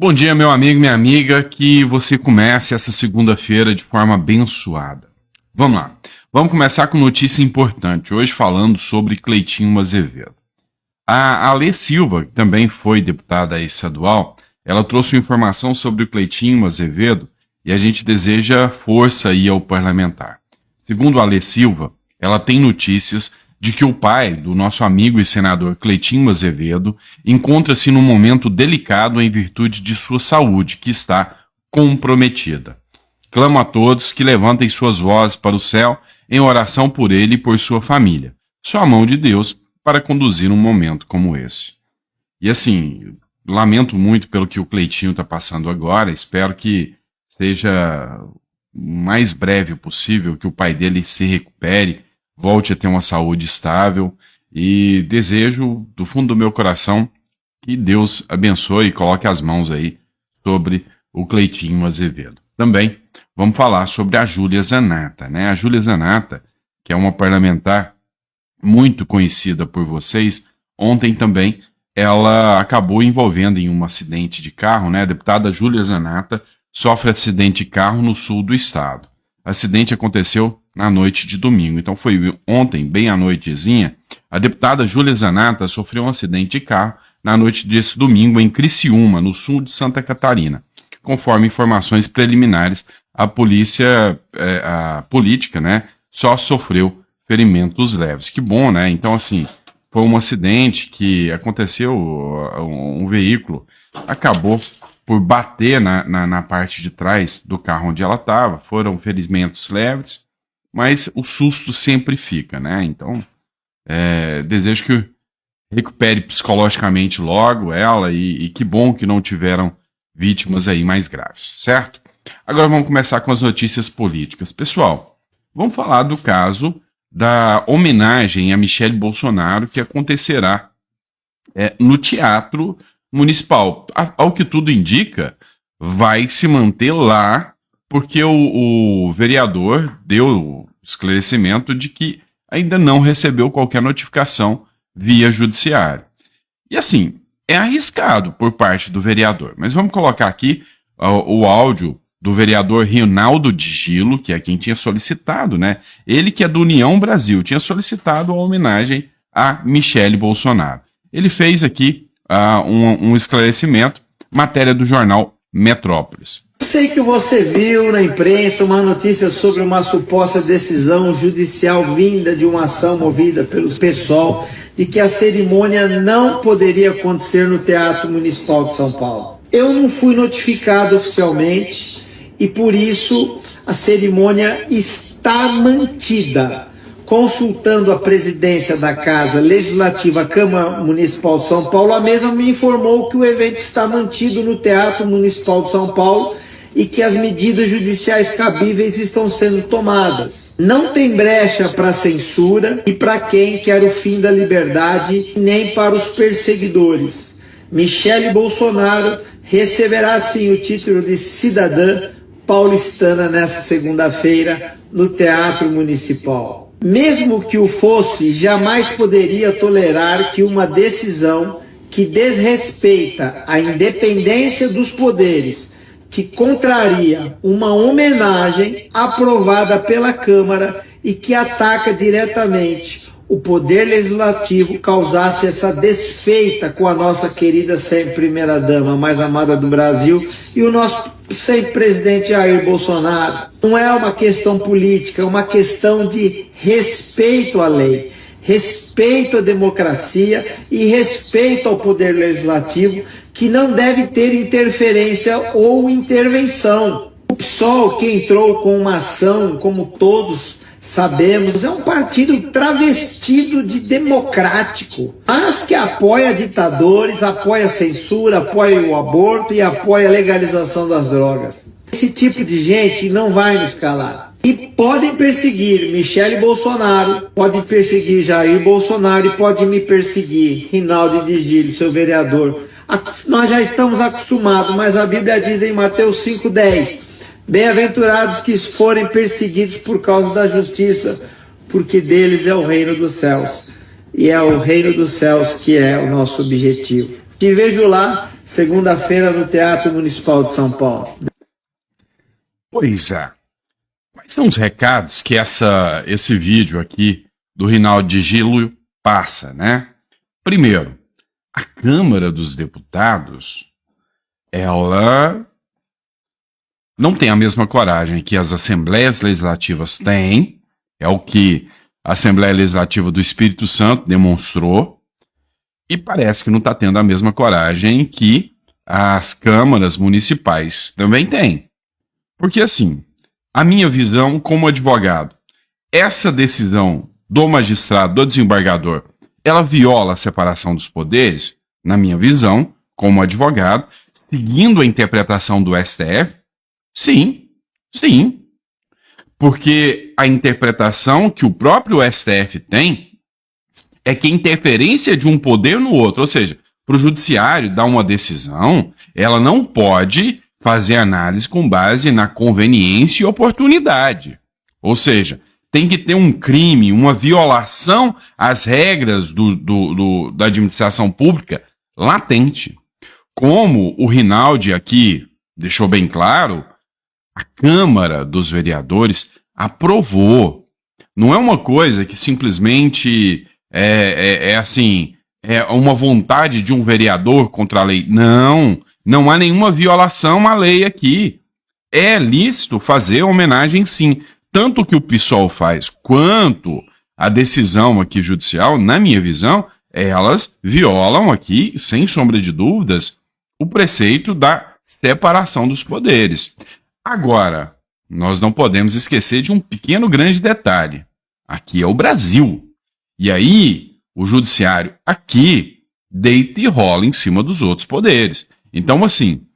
Bom dia, meu amigo, minha amiga, que você comece essa segunda-feira de forma abençoada. Vamos lá, vamos começar com notícia importante, hoje falando sobre Cleitinho Azevedo. A Alê Silva, que também foi deputada estadual, ela trouxe informação sobre o Cleitinho Azevedo e a gente deseja força aí ao parlamentar. Segundo a Alê Silva, ela tem notícias de que o pai do nosso amigo e senador Cleitinho Azevedo encontra-se num momento delicado em virtude de sua saúde, que está comprometida. Clamo a todos que levantem suas vozes para o céu em oração por ele e por sua família. Só a mão de Deus para conduzir um momento como esse. E assim, lamento muito pelo que o Cleitinho está passando agora, espero que seja o mais breve possível, que o pai dele se recupere, volte a ter uma saúde estável e desejo do fundo do meu coração que Deus abençoe e coloque as mãos aí sobre o Cleitinho Azevedo. Também vamos falar sobre a Júlia Zanatta, né? A Júlia Zanatta, que é uma parlamentar muito conhecida por vocês, ontem também ela acabou envolvendo em um acidente de carro, né? A deputada Júlia Zanatta sofre acidente de carro no sul do estado. O acidente aconteceu na noite de domingo. Então foi ontem, bem à noitezinha, a deputada Júlia Zanatta sofreu um acidente de carro na noite desse domingo em Criciúma, no sul de Santa Catarina. Conforme informações preliminares, a política, né, só sofreu ferimentos leves. Que bom, né? Então, assim, foi um acidente que aconteceu, um veículo acabou por bater na parte de trás do carro onde ela estava. Foram ferimentos leves, mas o susto sempre fica, né? Então, desejo que recupere psicologicamente logo ela e que bom que não tiveram vítimas aí mais graves, certo? Agora vamos começar com as notícias políticas. Pessoal, vamos falar do caso da homenagem a Michele Bolsonaro que acontecerá no Teatro Municipal. Ao que tudo indica, vai se manter lá porque o vereador deu esclarecimento de que ainda não recebeu qualquer notificação via judiciário. E assim, é arriscado por parte do vereador, mas vamos colocar aqui o áudio do vereador Rinaldo Digilo, que é quem tinha solicitado, né? Ele que é do União Brasil, tinha solicitado a homenagem a Michele Bolsonaro. Ele fez aqui um esclarecimento, matéria do jornal Metrópolis. Sei que você viu na imprensa uma notícia sobre uma suposta decisão judicial vinda de uma ação movida pelo PSOL de que a cerimônia não poderia acontecer no Teatro Municipal de São Paulo. Eu não fui notificado oficialmente e por isso a cerimônia está mantida. Consultando a presidência da Casa Legislativa, Câmara Municipal de São Paulo, a mesma me informou que o evento está mantido no Teatro Municipal de São Paulo e que as medidas judiciais cabíveis estão sendo tomadas. Não tem brecha para censura e para quem quer o fim da liberdade, nem para os perseguidores. Michele Bolsonaro receberá sim o título de cidadã paulistana nesta segunda-feira no Teatro Municipal. Mesmo que o fosse, jamais poderia tolerar que uma decisão que desrespeita a independência dos poderes, que contraria uma homenagem aprovada pela Câmara e que ataca diretamente o Poder Legislativo, causasse essa desfeita com a nossa querida sempre primeira-dama, mais amada do Brasil, e o nosso sempre presidente Jair Bolsonaro. Não é uma questão política, é uma questão de respeito à lei, respeito à democracia e respeito ao Poder Legislativo, que não deve ter interferência ou intervenção. O PSOL, que entrou com uma ação, como todos sabemos, é um partido travestido de democrático, mas que apoia ditadores, apoia a censura, apoia o aborto e apoia a legalização das drogas. Esse tipo de gente não vai nos calar. E podem perseguir Michele Bolsonaro, podem perseguir Jair Bolsonaro e podem me perseguir, Rinaldo Digilo, seu vereador. Nós já estamos acostumados, mas a Bíblia diz em Mateus 5,10: bem-aventurados que forem perseguidos por causa da justiça, porque deles é o reino dos céus. E é o reino dos céus que é o nosso objetivo. Te vejo lá, segunda-feira no Teatro Municipal de São Paulo. Pois é. Quais são os recados que esse vídeo aqui do Rinaldo de Gilo passa, né? Primeiro, a Câmara dos Deputados, ela não tem a mesma coragem que as Assembleias Legislativas têm, é o que a Assembleia Legislativa do Espírito Santo demonstrou, e parece que não está tendo a mesma coragem que as câmaras municipais também têm. Porque assim, a minha visão como advogado, essa decisão do magistrado, do desembargador, ela viola a separação dos poderes, na minha visão, como advogado, seguindo a interpretação do STF? Sim, sim. Porque a interpretação que o próprio STF tem é que a interferência de um poder no outro, ou seja, para o judiciário dar uma decisão, ela não pode fazer análise com base na conveniência e oportunidade. Ou seja, tem que ter um crime, uma violação às regras da administração pública latente. Como o Rinaldi aqui deixou bem claro, a Câmara dos Vereadores aprovou. Não é uma coisa que simplesmente é uma vontade de um vereador contra a lei. Não há nenhuma violação à lei aqui. É lícito fazer homenagem, sim. Tanto que o PSOL faz, quanto a decisão aqui judicial, na minha visão, elas violam aqui, sem sombra de dúvidas, o preceito da separação dos poderes. Agora, nós não podemos esquecer de um pequeno grande detalhe. Aqui é o Brasil. E aí, o judiciário aqui deita e rola em cima dos outros poderes. Então, assim,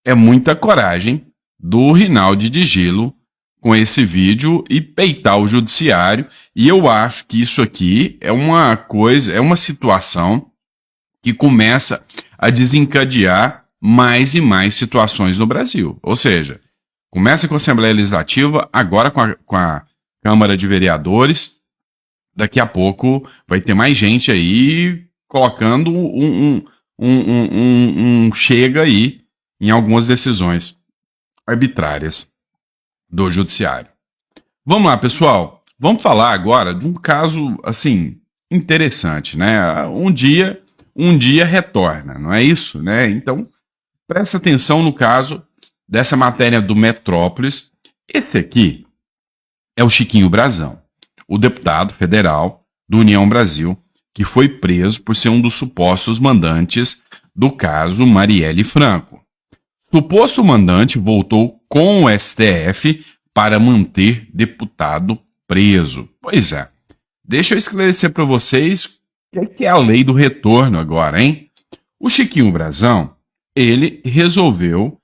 é muita coragem do Rinaldi de Gilo com esse vídeo e peitar o judiciário. E eu acho que isso aqui é uma coisa, é uma situação que começa a desencadear mais e mais situações no Brasil. Ou seja, começa com a Assembleia Legislativa, agora com a Câmara de Vereadores. Daqui a pouco vai ter mais gente aí colocando um chega aí em algumas decisões arbitrárias do judiciário. Vamos lá, pessoal. Vamos falar agora de um caso, assim, interessante, né? Um dia retorna, não é isso, né? Então, presta atenção no caso dessa matéria do Metrópolis. Esse aqui é o Chiquinho Brazão, o deputado federal do União Brasil, que foi preso por ser um dos supostos mandantes do caso Marielle Franco. Suposto mandante voltou com o STF para manter deputado preso. Pois é. Deixa eu esclarecer para vocês o que é a lei do retorno agora, hein? O Chiquinho Brazão, ele resolveu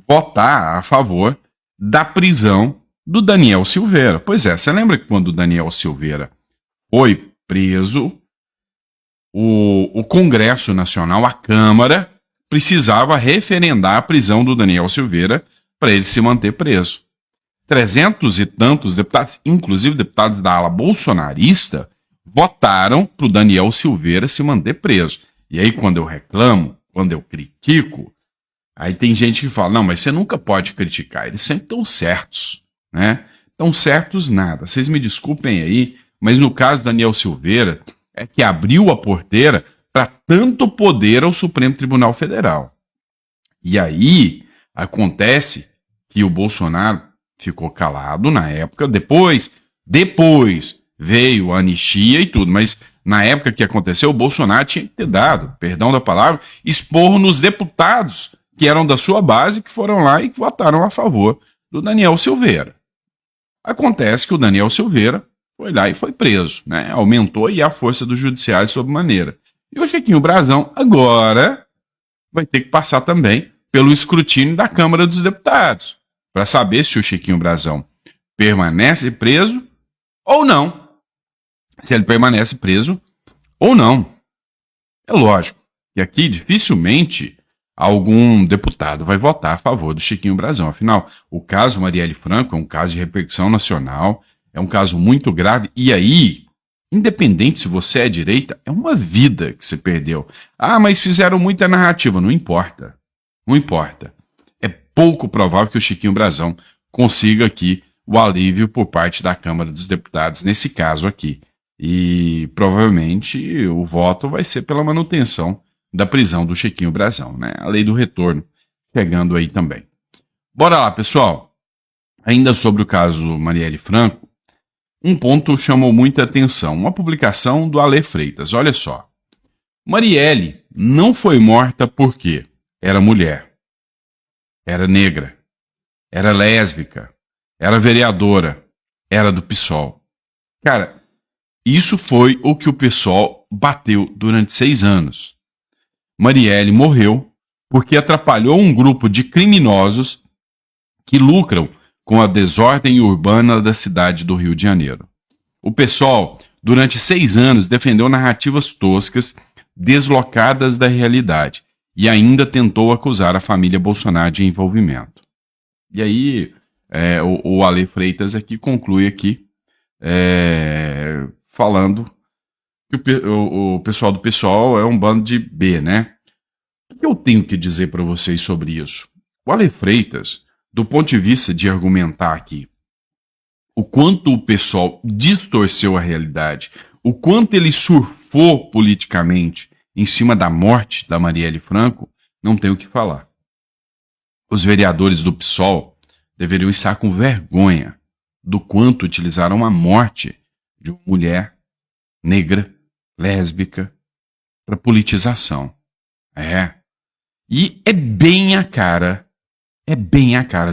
votar a favor da prisão do Daniel Silveira. Pois é, você lembra que quando o Daniel Silveira foi preso, o Congresso Nacional, a Câmara, precisava referendar a prisão do Daniel Silveira para ele se manter preso. 300 e tantos deputados, inclusive deputados da ala bolsonarista, votaram para o Daniel Silveira se manter preso. E aí, quando eu reclamo, quando eu critico, aí tem gente que fala, não, mas você nunca pode criticar, eles sempre estão certos, né? Estão certos nada, vocês me desculpem aí, mas no caso do Daniel Silveira, é que abriu a porteira para tanto poder ao Supremo Tribunal Federal. E aí acontece que o Bolsonaro ficou calado na época, depois veio a anistia e tudo, mas na época que aconteceu, o Bolsonaro tinha que ter dado, perdão da palavra, esporro nos deputados que eram da sua base, que foram lá e que votaram a favor do Daniel Silveira. Acontece que o Daniel Silveira foi lá e foi preso, né? Aumentou aí a força do judiciário sob maneira. E o Chiquinho Brazão agora vai ter que passar também pelo escrutínio da Câmara dos Deputados, para saber se o Chiquinho Brazão permanece preso ou não. Se ele permanece preso ou não. É lógico que aqui dificilmente algum deputado vai votar a favor do Chiquinho Brazão. Afinal, o caso Marielle Franco é um caso de repercussão nacional, é um caso muito grave. E aí, Independente se você é direita, é uma vida que você perdeu. Ah, mas fizeram muita narrativa. Não importa. Não importa. É pouco provável que o Chiquinho Brasão consiga aqui o alívio por parte da Câmara dos Deputados, nesse caso aqui. E provavelmente o voto vai ser pela manutenção da prisão do Chiquinho Brasão, né? A lei do retorno chegando aí também. Bora lá, pessoal. Ainda sobre o caso Marielle Franco, um ponto chamou muita atenção. Uma publicação do Ale Freitas. Olha só. Marielle não foi morta porque era mulher, era negra, era lésbica, era vereadora, era do PSOL. Cara, isso foi o que o PSOL bateu durante 6 anos. Marielle morreu porque atrapalhou um grupo de criminosos que lucram com a desordem urbana da cidade do Rio de Janeiro. O PSOL, durante 6 anos, defendeu narrativas toscas, deslocadas da realidade, e ainda tentou acusar a família Bolsonaro de envolvimento. E aí, o Ale Freitas aqui conclui aqui, falando que o pessoal do PSOL é um bando de B, né? O que eu tenho que dizer para vocês sobre isso? O Ale Freitas, do ponto de vista de argumentar aqui o quanto o PSOL distorceu a realidade, o quanto ele surfou politicamente em cima da morte da Marielle Franco, não tem o que falar. Os vereadores do PSOL deveriam estar com vergonha do quanto utilizaram a morte de uma mulher negra, lésbica, para politização. E é bem a cara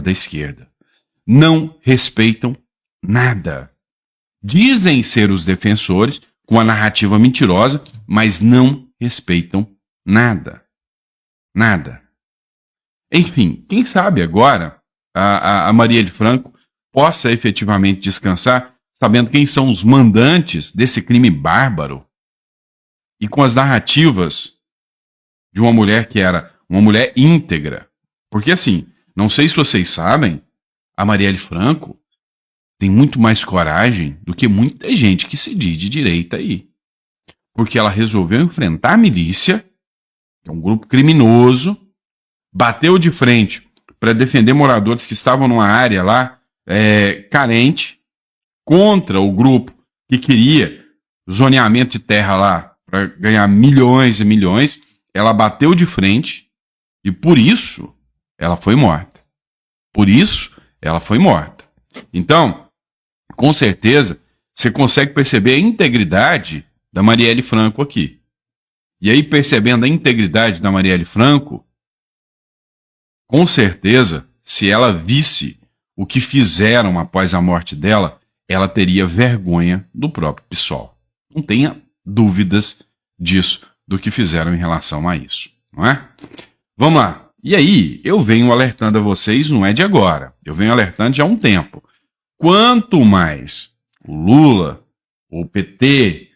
da esquerda. Não respeitam nada. Dizem ser os defensores, com a narrativa mentirosa, mas não respeitam nada. Nada. Enfim, quem sabe agora a Marielle Franco possa efetivamente descansar, sabendo quem são os mandantes desse crime bárbaro e com as narrativas de uma mulher que era uma mulher íntegra. Porque assim, não sei se vocês sabem, a Marielle Franco tem muito mais coragem do que muita gente que se diz de direita aí. Porque ela resolveu enfrentar a milícia, que é um grupo criminoso, bateu de frente para defender moradores que estavam numa área lá carente, contra o grupo que queria zoneamento de terra lá para ganhar milhões e milhões. Ela bateu de frente e por isso ela foi morta. Por isso ela foi morta. Então, com certeza, você consegue perceber a integridade da Marielle Franco aqui. E aí, percebendo a integridade da Marielle Franco, com certeza, se ela visse o que fizeram após a morte dela, ela teria vergonha do próprio PSOL. Não tenha dúvidas disso, do que fizeram em relação a isso, não é? Vamos lá. E aí, eu venho alertando a vocês, não é de agora, eu venho alertando já há um tempo. Quanto mais o Lula, o PT,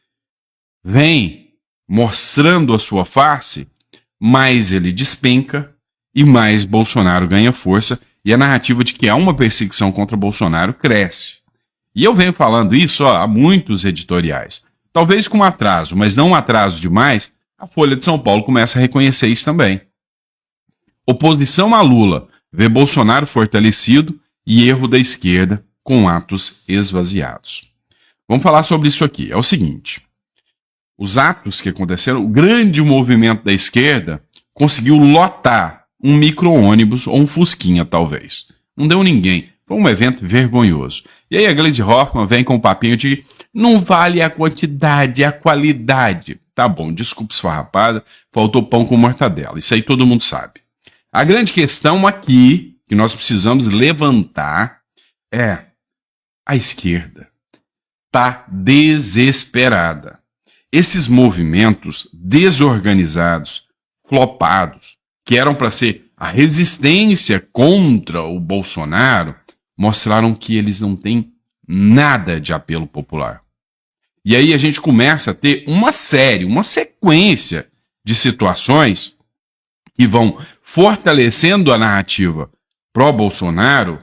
vem mostrando a sua face, mais ele despenca e mais Bolsonaro ganha força e a narrativa de que há uma perseguição contra Bolsonaro cresce. E eu venho falando isso há muitos editoriais. Talvez com atraso, mas não um atraso demais, a Folha de São Paulo começa a reconhecer isso também. Oposição a Lula vê Bolsonaro fortalecido e erro da esquerda com atos esvaziados. Vamos falar sobre isso aqui. É o seguinte, os atos que aconteceram, o grande movimento da esquerda conseguiu lotar um micro-ônibus ou um fusquinha, talvez. Não deu ninguém. Foi um evento vergonhoso. E aí a Gleisi Hoffmann vem com um papinho de não vale a quantidade, a qualidade. Tá bom, desculpa esfarrapada, faltou pão com mortadela. Isso aí todo mundo sabe. A grande questão aqui, que nós precisamos levantar, é a esquerda está desesperada. Esses movimentos desorganizados, flopados, que eram para ser a resistência contra o Bolsonaro, mostraram que eles não têm nada de apelo popular. E aí a gente começa a ter uma sequência de situações que vão fortalecendo a narrativa pró-Bolsonaro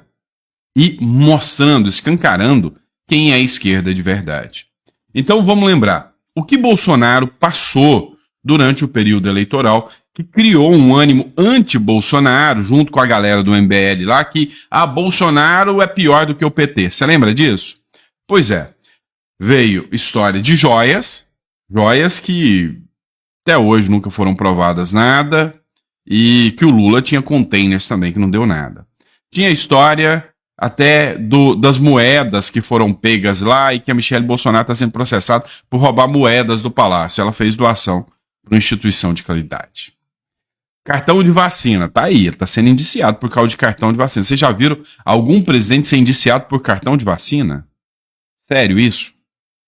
e mostrando, escancarando quem é a esquerda de verdade. Então vamos lembrar, o que Bolsonaro passou durante o período eleitoral, que criou um ânimo anti-Bolsonaro, junto com a galera do MBL lá, que Bolsonaro é pior do que o PT. Você lembra disso? Pois é, veio história de joias que até hoje nunca foram provadas nada, e que o Lula tinha containers também, que não deu nada. Tinha história até das moedas que foram pegas lá e que a Michelle Bolsonaro está sendo processada por roubar moedas do palácio. Ela fez doação para uma instituição de caridade. Cartão de vacina, tá aí, ele tá sendo indiciado por causa de cartão de vacina. Vocês já viram algum presidente ser indiciado por cartão de vacina? Sério isso?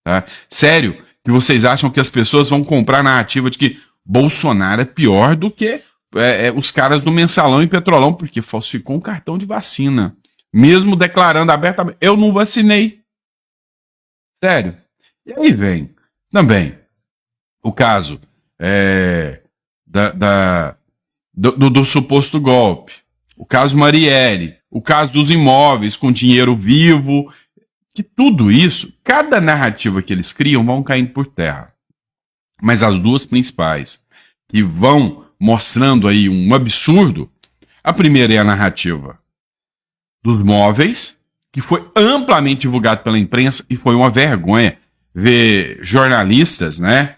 Tá? Sério que vocês acham que as pessoas vão comprar a narrativa de que Bolsonaro é pior do que os caras do Mensalão e Petrolão, porque falsificou um cartão de vacina, mesmo declarando abertamente, eu não vacinei. Sério. E aí vem também o caso do suposto golpe, o caso Marielle, o caso dos imóveis com dinheiro vivo, que tudo isso, cada narrativa que eles criam vão caindo por terra. Mas as duas principais, que vão mostrando aí um absurdo, a primeira é a narrativa dos móveis, que foi amplamente divulgado pela imprensa e foi uma vergonha ver jornalistas, né,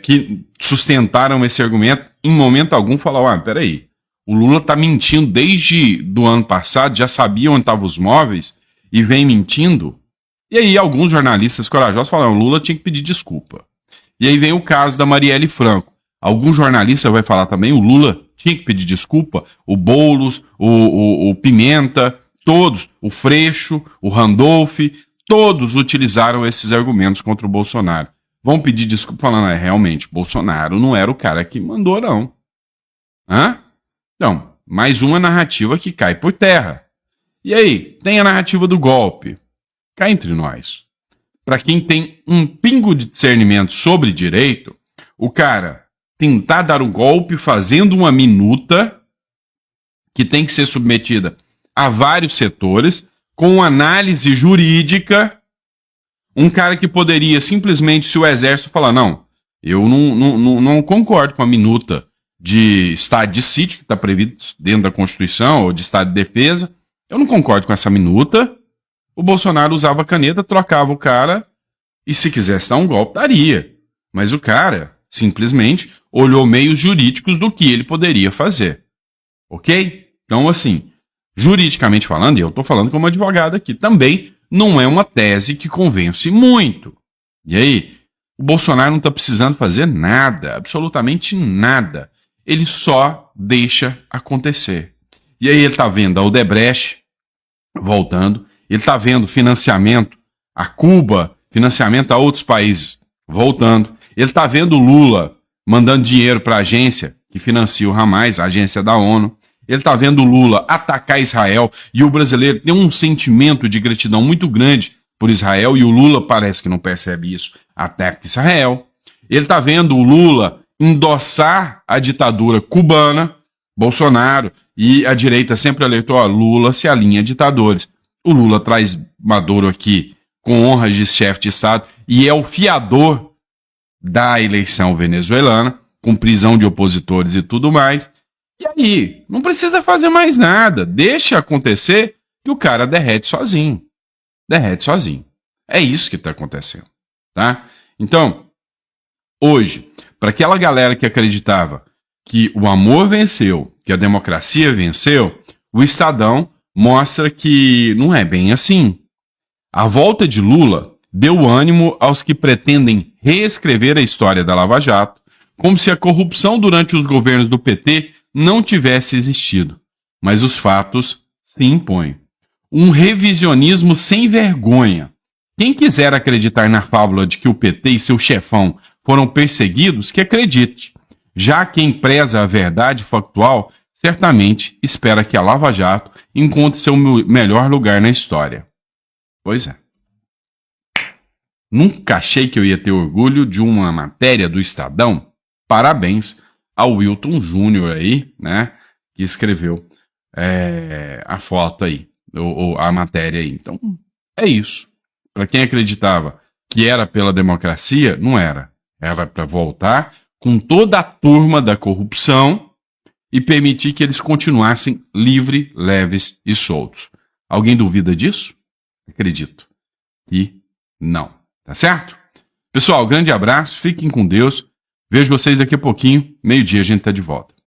que sustentaram esse argumento, em momento algum falaram, peraí, o Lula tá mentindo desde do ano passado, já sabia onde estavam os móveis e vem mentindo. E aí alguns jornalistas corajosos falaram, o Lula tinha que pedir desculpa. E aí vem o caso da Marielle Franco. Algum jornalista vai falar também, o Lula tinha que pedir desculpa, o Boulos, o Pimenta, todos, o Freixo, o Randolph, todos utilizaram esses argumentos contra o Bolsonaro. Vão pedir desculpa falando, realmente, Bolsonaro não era o cara que mandou, não. Então, mais uma narrativa que cai por terra. E aí, tem a narrativa do golpe. Cá entre nós. Para quem tem um pingo de discernimento sobre direito, o cara tentar dar um golpe fazendo uma minuta que tem que ser submetida a vários setores, com análise jurídica, um cara que poderia simplesmente, se o exército falar, não, eu não concordo com a minuta de estado de sítio, que está previsto dentro da Constituição, ou de estado de defesa, eu não concordo com essa minuta, o Bolsonaro usava a caneta, trocava o cara, e se quisesse dar um golpe, daria. Mas o cara simplesmente olhou meios jurídicos do que ele poderia fazer. Ok? Então, assim, juridicamente falando, e eu estou falando como advogado aqui, também não é uma tese que convence muito. E aí, o Bolsonaro não está precisando fazer nada, absolutamente nada. Ele só deixa acontecer. E aí ele está vendo a Odebrecht voltando, ele está vendo financiamento a Cuba, financiamento a outros países voltando, ele está vendo o Lula mandando dinheiro para a agência que financia o Hamas, a agência da ONU, ele está vendo o Lula atacar Israel e o brasileiro tem um sentimento de gratidão muito grande por Israel e o Lula parece que não percebe isso, ataca Israel. Ele está vendo o Lula endossar a ditadura cubana, Bolsonaro, e a direita sempre alertou, Lula se alinha a ditadores. O Lula traz Maduro aqui com honras de chefe de Estado e é o fiador da eleição venezuelana, com prisão de opositores e tudo mais. E aí, não precisa fazer mais nada, deixa acontecer que o cara derrete sozinho. Derrete sozinho. É isso que está acontecendo, tá? Então, hoje, para aquela galera que acreditava que o amor venceu, que a democracia venceu, o Estadão mostra que não é bem assim. A volta de Lula deu ânimo aos que pretendem reescrever a história da Lava Jato, como se a corrupção durante os governos do PT não tivesse existido. Mas os fatos se impõem. Um revisionismo sem vergonha. Quem quiser acreditar na fábula de que o PT e seu chefão foram perseguidos, que acredite. Já quem preza a verdade factual, certamente espera que a Lava Jato encontre seu melhor lugar na história. Pois é. Nunca achei que eu ia ter orgulho de uma matéria do Estadão. Parabéns ao Wilton Júnior aí, né, que escreveu a foto aí, ou a matéria aí. Então, é isso. Para quem acreditava que era pela democracia? Não era. Era para voltar com toda a turma da corrupção e permitir que eles continuassem livres, leves e soltos. Alguém duvida disso? Acredito. E não. Tá certo? Pessoal, grande abraço, fiquem com Deus. Vejo vocês daqui a pouquinho, meio-dia a gente tá de volta.